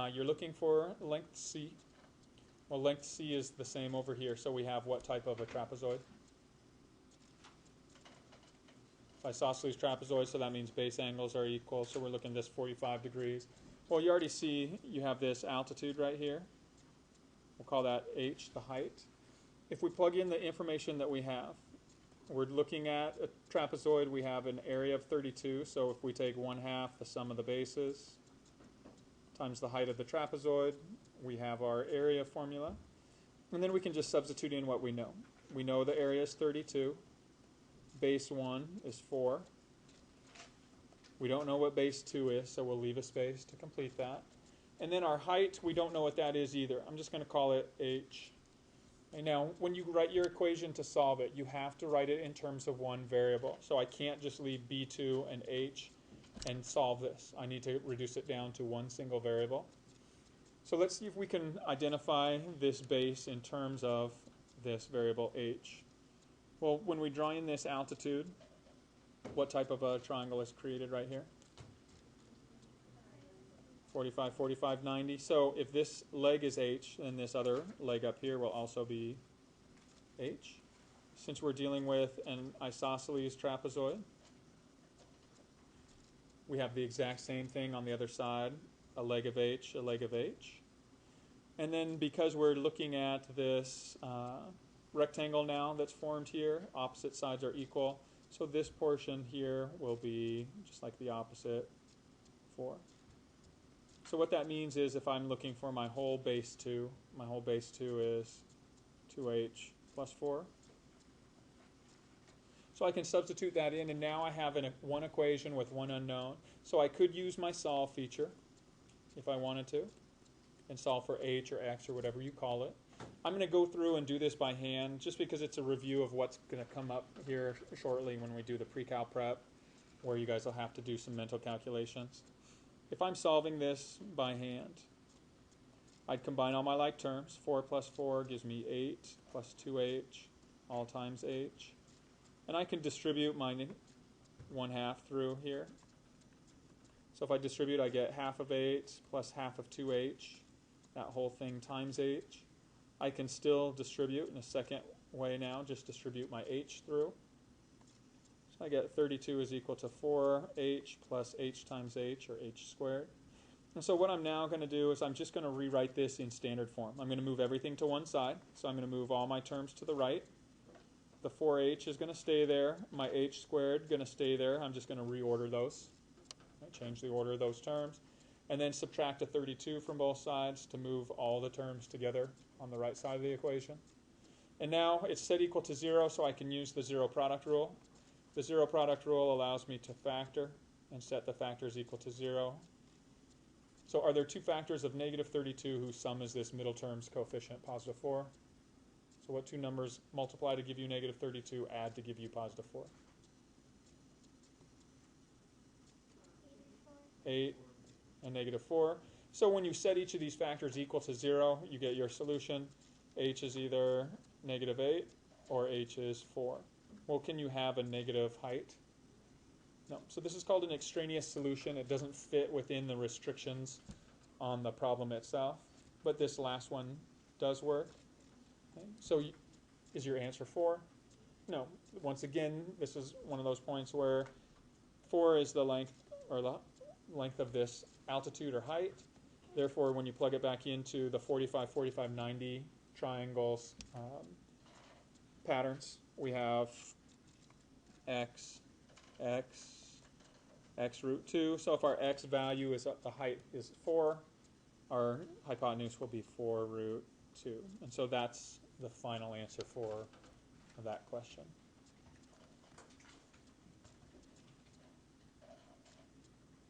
You're looking for length C. Well, length C is the same over here, so we have what type of a trapezoid? Isosceles trapezoid, so that means base angles are equal, so we're looking at this 45 degrees. Well, you already see you have this altitude right here. We'll call that h, the height. If we plug in the information that we have, we're looking at a trapezoid. We have an area of 32, so if we take 1/2 the sum of the bases times the height of the trapezoid, we have our area formula. And then we can just substitute in what we know. We know the area is 32. Base 1 is 4. We don't know what base 2 is, so we'll leave a space to complete that. And then our height, we don't know what that is either. I'm just going to call it h. And now, when you write your equation to solve it, you have to write it in terms of one variable. So I can't just leave b2 and h and solve this. I need to reduce it down to one single variable. So let's see if we can identify this base in terms of this variable h. Well, when we draw in this altitude, what type of a triangle is created right here? 45, 45, 90. So if this leg is h, then this other leg up here will also be h. Since we're dealing with an isosceles trapezoid, we have the exact same thing on the other side, a leg of h, a leg of h. And then because we're looking at this rectangle now that's formed here, opposite sides are equal. So this portion here will be just like the opposite, 4. So what that means is if I'm looking for my whole base 2, my whole base 2 is 2h plus 4. So I can substitute that in, and now I have one equation with one unknown. So I could use my solve feature if I wanted to, and solve for h or x or whatever you call it. I'm going to go through and do this by hand just because it's a review of what's going to come up here shortly when we do the pre-cal prep, where you guys will have to do some mental calculations. If I'm solving this by hand, I'd combine all my like terms. 4 plus 4 gives me 8 plus 2h all times h. And I can distribute my 1/2 through here. So if I distribute, I get half of 8 plus half of 2h, that whole thing times h. I can still distribute in a second way now, just distribute my h through. So I get 32 is equal to 4h plus h times h, or h squared. And so what I'm now going to do is I'm just going to rewrite this in standard form. I'm going to move everything to one side. So I'm going to move all my terms to the right. The 4h is going to stay there. My h squared going to stay there. I'm just going to reorder those. Change the order of those terms. And then subtract a 32 from both sides to move all the terms together on the right side of the equation. And now it's set equal to 0, so I can use the zero product rule. The zero product rule allows me to factor and set the factors equal to 0. So are there two factors of negative 32 whose sum is this middle term's coefficient, positive 4? So what two numbers multiply to give you negative 32, add to give you positive 4? 8 and negative 4. So when you set each of these factors equal to 0, you get your solution. H is either negative 8 or h is 4. Well, can you have a negative height? No. So this is called an extraneous solution. It doesn't fit within the restrictions on the problem itself. But this last one does work. Okay. So is your answer 4? No. Once again, this is one of those points where 4 is the length, or the length of this altitude or height. Therefore, when you plug it back into the 45, 45, 90 triangles patterns, we have x, x root 2. So if our x value is the height is 4, our hypotenuse will be 4 root 2. And so that's the final answer for that question.